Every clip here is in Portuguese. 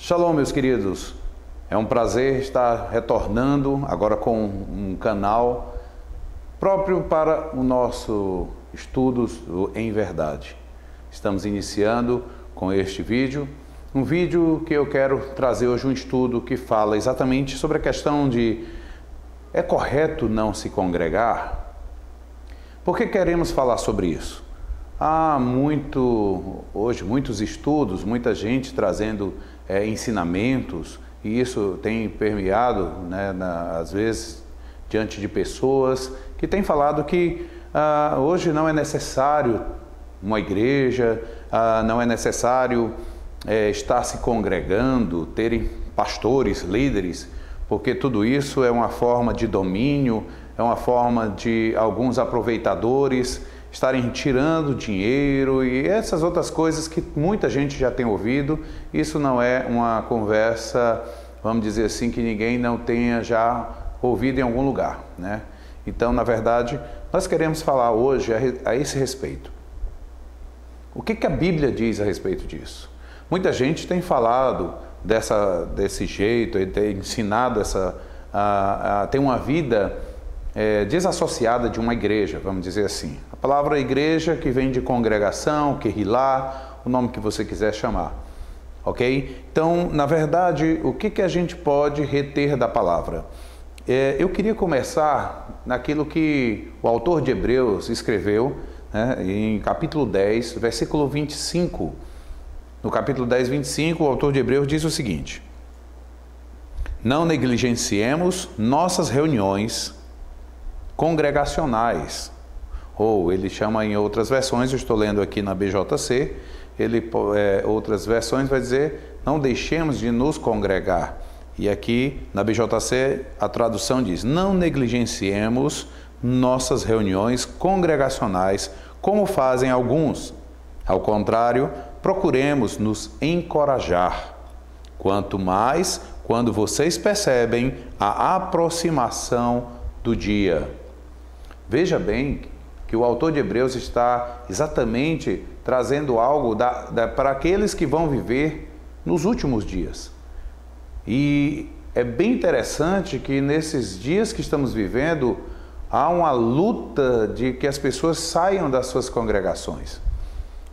Shalom, meus queridos. É um prazer estar retornando agora com um canal próprio para o nosso estudos em verdade. Estamos iniciando com este vídeo, um vídeo que eu quero trazer hoje um estudo que fala exatamente sobre a questão de é correto não se congregar? Por que queremos falar sobre isso? Há hoje muitos estudos, muita gente trazendo ensinamentos, e isso tem permeado, às vezes, diante de pessoas que têm falado que hoje não é necessário uma igreja, não é necessário estar se congregando, terem pastores, líderes, porque tudo isso é uma forma de domínio, é uma forma de alguns aproveitadores estarem tirando dinheiro e essas outras coisas que muita gente já tem ouvido. Isso não é uma conversa, vamos dizer assim, que ninguém não tenha já ouvido em algum lugar, né? Então, na verdade, nós queremos falar hoje a esse respeito. O que a Bíblia diz a respeito disso? Muita gente tem falado desse jeito, tem ensinado a ter uma vida desassociada de uma igreja, vamos dizer assim. A palavra igreja que vem de congregação, querrilá, o nome que você quiser chamar, ok? Então, na verdade, o que a gente pode reter da palavra? Eu queria começar naquilo que o autor de Hebreus escreveu, em capítulo 10, versículo 25. No capítulo 10, 25, o autor de Hebreus diz o seguinte: não negligenciemos nossas reuniões congregacionais, ou ele chama em outras versões, eu estou lendo aqui na BJC, outras versões vai dizer, não deixemos de nos congregar. E aqui na BJC a tradução diz, não negligenciemos nossas reuniões congregacionais, como fazem alguns. Ao contrário, procuremos nos encorajar. Quanto mais quando vocês percebem a aproximação do dia. Veja bem que o autor de Hebreus está exatamente trazendo algo para aqueles que vão viver nos últimos dias. E é bem interessante que nesses dias que estamos vivendo, há uma luta de que as pessoas saiam das suas congregações.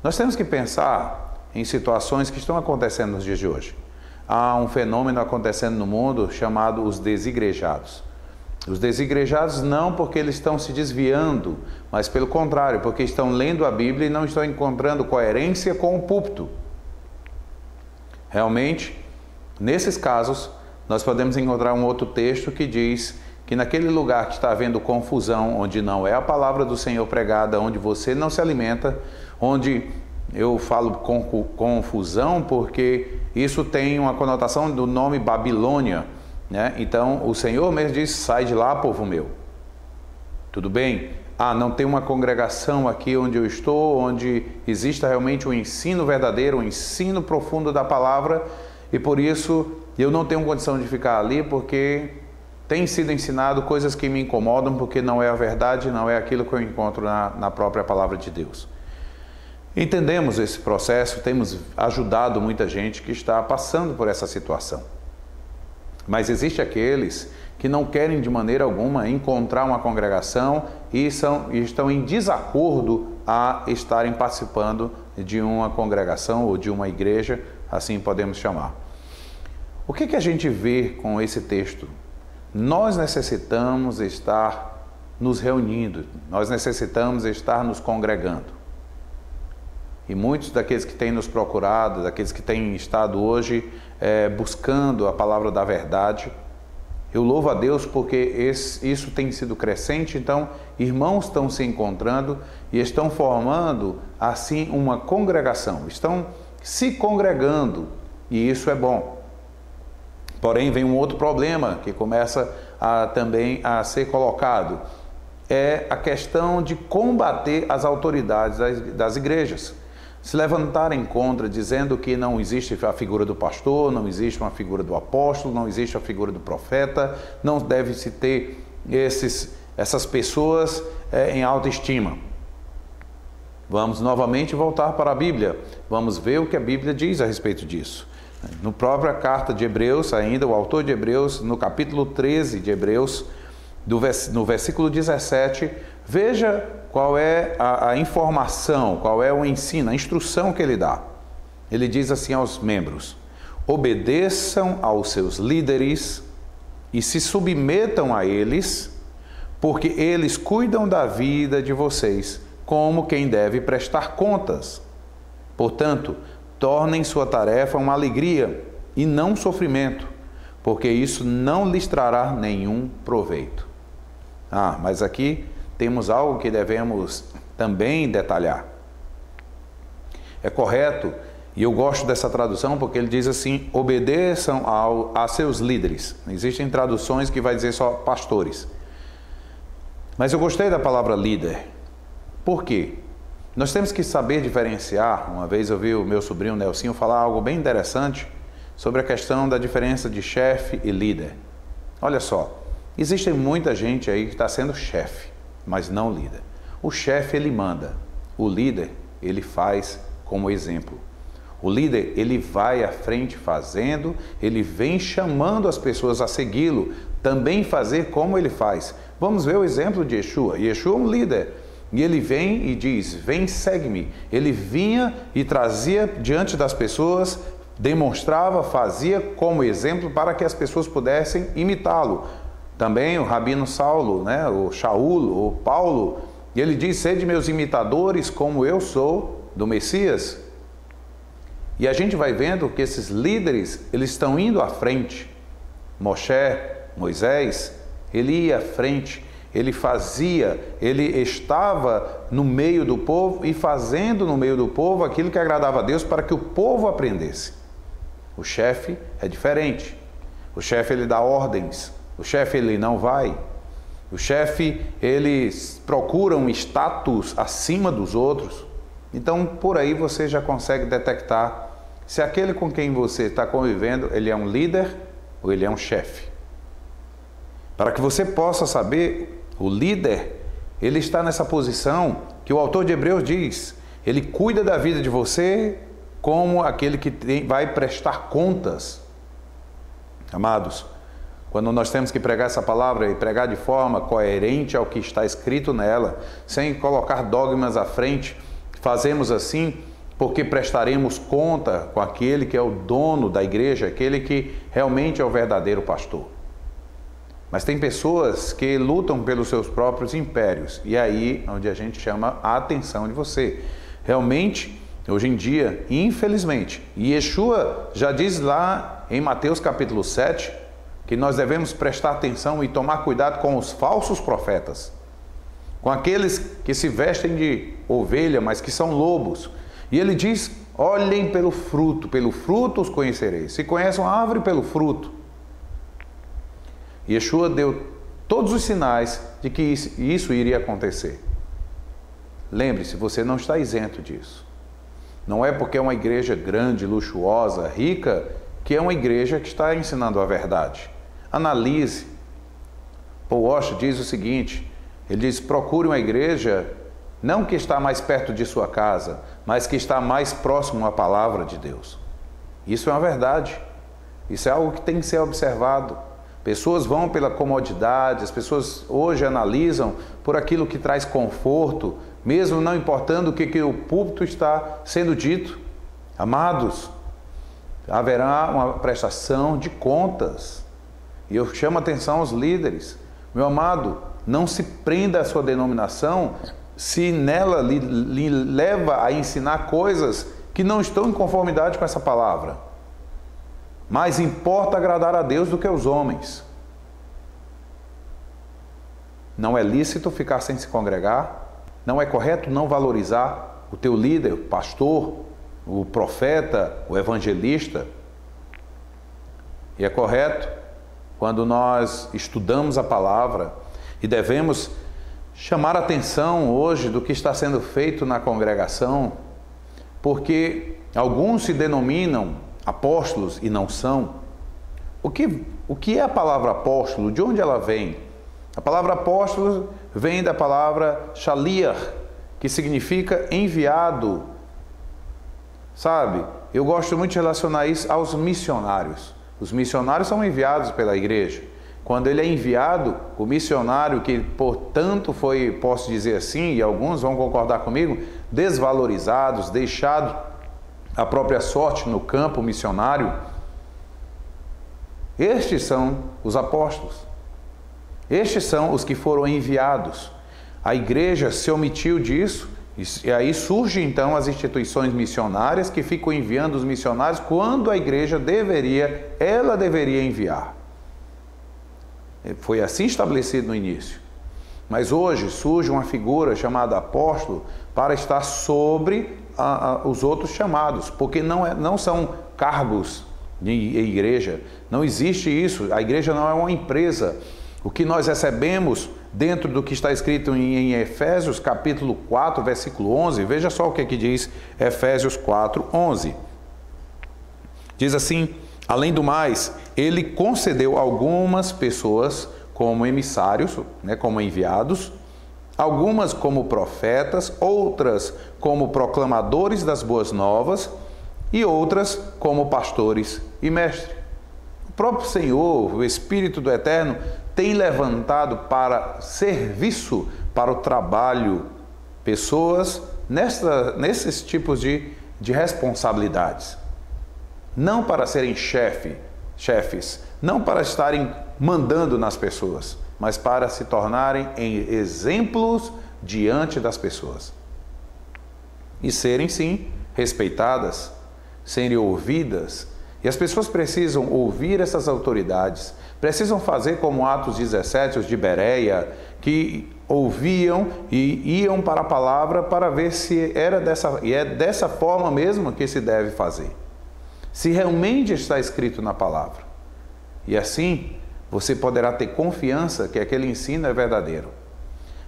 Nós temos que pensar em situações que estão acontecendo nos dias de hoje. Há um fenômeno acontecendo no mundo chamado os desigrejados. Os desigrejados não porque eles estão se desviando, mas pelo contrário, porque estão lendo a Bíblia e não estão encontrando coerência com o púlpito. Realmente, nesses casos, nós podemos encontrar um outro texto que diz que naquele lugar que está havendo confusão, onde não é a palavra do Senhor pregada, onde você não se alimenta, onde eu falo confusão porque isso tem uma conotação do nome Babilônia, né? Então o Senhor mesmo diz, sai de lá, povo meu. Tudo bem? Não tem uma congregação aqui onde eu estou, onde exista realmente um ensino verdadeiro, um ensino profundo da palavra, e por isso eu não tenho condição de ficar ali, porque tem sido ensinado coisas que me incomodam, porque não é a verdade, não é aquilo que eu encontro na própria palavra de Deus. Entendemos esse processo, temos ajudado muita gente que está passando por essa situação. Mas existe aqueles que não querem de maneira alguma encontrar uma congregação e estão em desacordo a estarem participando de uma congregação ou de uma igreja, assim podemos chamar. O que a gente vê com esse texto? Nós necessitamos estar nos reunindo, nós necessitamos estar nos congregando. E muitos daqueles que têm nos procurado, daqueles que têm estado hoje buscando a palavra da verdade, eu louvo a Deus porque isso tem sido crescente. Então, irmãos estão se encontrando e estão formando, assim, uma congregação. Estão se congregando e isso é bom. Porém, vem um outro problema que começa também a ser colocado. É a questão de combater as autoridades das igrejas. Se levantarem contra, dizendo que não existe a figura do pastor, não existe uma figura do apóstolo, não existe a figura do profeta, não deve-se ter essas pessoas em alta estima. Vamos novamente voltar para a Bíblia. Vamos ver o que a Bíblia diz a respeito disso. No própria carta de Hebreus, ainda, o autor de Hebreus, no capítulo 13 de Hebreus, no versículo 17, veja qual é a informação, qual é o ensino, a instrução que ele dá. Ele diz assim aos membros: obedeçam aos seus líderes e se submetam a eles, porque eles cuidam da vida de vocês, como quem deve prestar contas. Portanto, tornem sua tarefa uma alegria e não um sofrimento, porque isso não lhes trará nenhum proveito. Mas aqui temos algo que devemos também detalhar. É correto, e eu gosto dessa tradução porque ele diz assim: obedeçam a seus líderes. Existem traduções que vai dizer só pastores. Mas eu gostei da palavra líder. Por quê? Nós temos que saber diferenciar. Uma vez eu vi o meu sobrinho Nelsinho falar algo bem interessante sobre a questão da diferença de chefe e líder. Olha só, existe muita gente aí que está sendo chefe, mas não líder. O chefe, ele manda. O líder, ele faz como exemplo. O líder, ele vai à frente fazendo, ele vem chamando as pessoas a segui-lo, também fazer como ele faz. Vamos ver o exemplo de Yeshua. Yeshua é um líder. E ele vem e diz: vem, segue-me. Ele vinha e trazia diante das pessoas, demonstrava, fazia como exemplo para que as pessoas pudessem imitá-lo. Também o Rabino Saulo, o Shaul, o Paulo, e ele diz: sede meus imitadores como eu sou do Messias. E a gente vai vendo que esses líderes, eles estão indo à frente. Moisés, ele ia à frente. Ele fazia, ele estava no meio do povo e fazendo no meio do povo aquilo que agradava a Deus para que o povo aprendesse. O chefe é diferente. O chefe, ele dá ordens. O chefe, ele não vai. O chefe, ele procura um status acima dos outros. Então, por aí você já consegue detectar se aquele com quem você está convivendo, ele é um líder ou ele é um chefe. Para que você possa saber, o líder, ele está nessa posição que o autor de Hebreus diz: ele cuida da vida de você como aquele que vai prestar contas. Amados, quando nós temos que pregar essa palavra e pregar de forma coerente ao que está escrito nela, sem colocar dogmas à frente, fazemos assim porque prestaremos conta com aquele que é o dono da igreja, aquele que realmente é o verdadeiro pastor. Mas tem pessoas que lutam pelos seus próprios impérios. E aí onde a gente chama a atenção de você. Realmente, hoje em dia, infelizmente, Yeshua já diz lá em Mateus capítulo 7, que nós devemos prestar atenção e tomar cuidado com os falsos profetas. Com aqueles que se vestem de ovelha, mas que são lobos. E ele diz: olhem pelo fruto os conhecereis. Se conhecem uma árvore pelo fruto. Yeshua deu todos os sinais de que isso iria acontecer. Lembre-se, você não está isento disso. Não é porque é uma igreja grande, luxuosa, rica, que é uma igreja que está ensinando a verdade. Analise. Paul Washer diz o seguinte, ele diz: procure uma igreja não que está mais perto de sua casa, mas que está mais próximo à palavra de Deus. Isso é uma verdade. Isso é algo que tem que ser observado. Pessoas vão pela comodidade, as pessoas hoje analisam por aquilo que traz conforto, mesmo não importando o que o púlpito está sendo dito. Amados, haverá uma prestação de contas. E eu chamo a atenção aos líderes. Meu amado, não se prenda à sua denominação se nela lhe leva a ensinar coisas que não estão em conformidade com essa palavra. Mais importa agradar a Deus do que os homens. Não é lícito ficar sem se congregar. Não é correto não valorizar o teu líder, o pastor, o profeta, o evangelista. E é correto quando nós estudamos a palavra e devemos chamar a atenção hoje do que está sendo feito na congregação, porque alguns se denominam apóstolos e não são. O que é a palavra apóstolo? De onde ela vem? A palavra apóstolo vem da palavra shaliach, que significa enviado. Sabe? eu gosto muito de relacionar isso aos missionários. Os missionários são enviados pela igreja. Quando ele é enviado, o missionário que, portanto, foi, posso dizer assim, e alguns vão concordar comigo, desvalorizados, deixado a própria sorte no campo missionário, estes são os apóstolos. Estes são os que foram enviados. A igreja se omitiu disso, e aí surgem então as instituições missionárias que ficam enviando os missionários quando a igreja deveria enviar. Foi assim estabelecido no início. Mas hoje surge uma figura chamada apóstolo para estar sobre os outros chamados, porque não são cargos de igreja, não existe isso, a igreja não é uma empresa. O que nós recebemos dentro do que está escrito em Efésios capítulo 4, versículo 11, veja só o que diz Efésios 4, 11. Diz assim: além do mais, ele concedeu algumas pessoas como emissários, como enviados, algumas como profetas, outras como proclamadores das boas novas e outras como pastores e mestres. O próprio Senhor, o Espírito do Eterno, tem levantado para serviço, para o trabalho, pessoas nesses tipos de responsabilidades. Não para serem chefes, não para estarem mandando nas pessoas, mas para se tornarem exemplos diante das pessoas. E serem, sim, respeitadas, serem ouvidas. E as pessoas precisam ouvir essas autoridades, precisam fazer como Atos 17, os de Bereia, que ouviam e iam para a palavra para ver se era dessa forma mesmo que se deve fazer. Se realmente está escrito na palavra. E assim, você poderá ter confiança que aquele ensino é verdadeiro.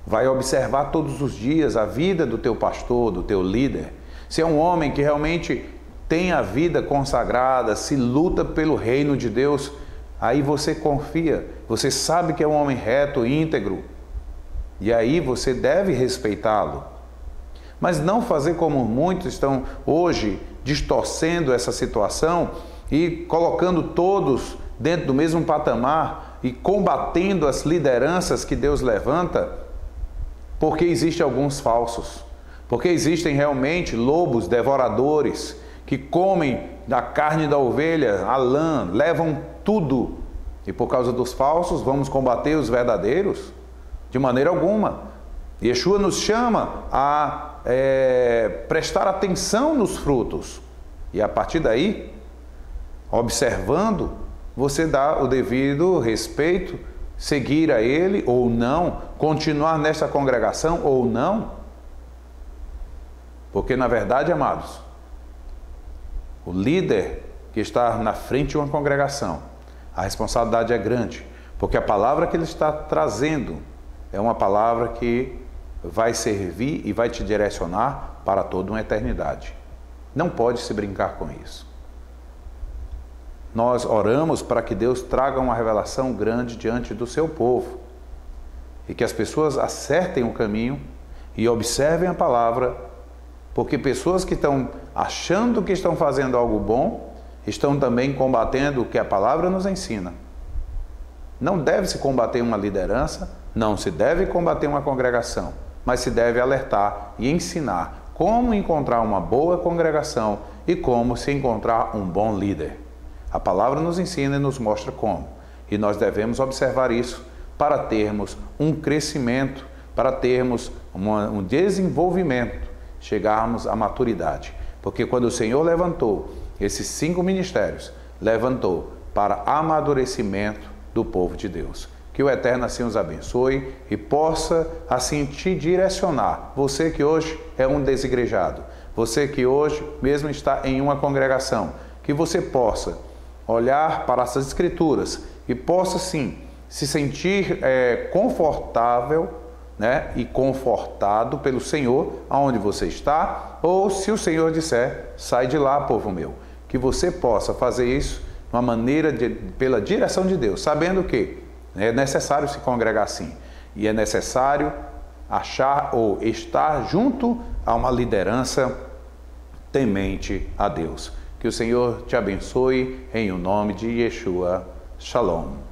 Vai observar todos os dias a vida do teu pastor, do teu líder. Se é um homem que realmente tem a vida consagrada, se luta pelo reino de Deus, aí você confia, você sabe que é um homem reto, íntegro, e aí você deve respeitá-lo. Mas não fazer como muitos estão hoje distorcendo essa situação e colocando todos dentro do mesmo patamar e combatendo as lideranças que Deus levanta, porque existem alguns falsos, porque existem realmente lobos devoradores que comem da carne da ovelha, a lã, levam tudo. E por causa dos falsos, vamos combater os verdadeiros? De maneira alguma. Yeshua nos chama a prestar atenção nos frutos. E a partir daí, observando, você dá o devido respeito, seguir a ele ou não, continuar nesta congregação ou não. Porque na verdade, amados, o líder que está na frente de uma congregação, a responsabilidade é grande, porque a palavra que ele está trazendo é uma palavra que vai servir e vai te direcionar para toda uma eternidade. Não pode se brincar com isso. Nós oramos para que Deus traga uma revelação grande diante do seu povo e que as pessoas acertem o caminho e observem a palavra, porque pessoas que estão achando que estão fazendo algo bom, estão também combatendo o que a palavra nos ensina. Não deve-se combater uma liderança, não se deve combater uma congregação, mas se deve alertar e ensinar como encontrar uma boa congregação e como se encontrar um bom líder. A palavra nos ensina e nos mostra como. E nós devemos observar isso para termos um crescimento, para termos um desenvolvimento, chegarmos à maturidade. Porque quando o Senhor levantou esses 5 ministérios, levantou para amadurecimento do povo de Deus. Que o Eterno assim os abençoe e possa assim te direcionar. Você que hoje é um desigrejado, você que hoje mesmo está em uma congregação, que você possa olhar para essas escrituras e possa sim se sentir confortável, e confortado pelo Senhor aonde você está, ou se o Senhor disser, sai de lá, povo meu, que você possa fazer isso de uma maneira pela direção de Deus, sabendo que é necessário se congregar assim, e é necessário achar ou estar junto a uma liderança temente a Deus. Que Que o Senhor te abençoe em o nome de Yeshua. Shalom.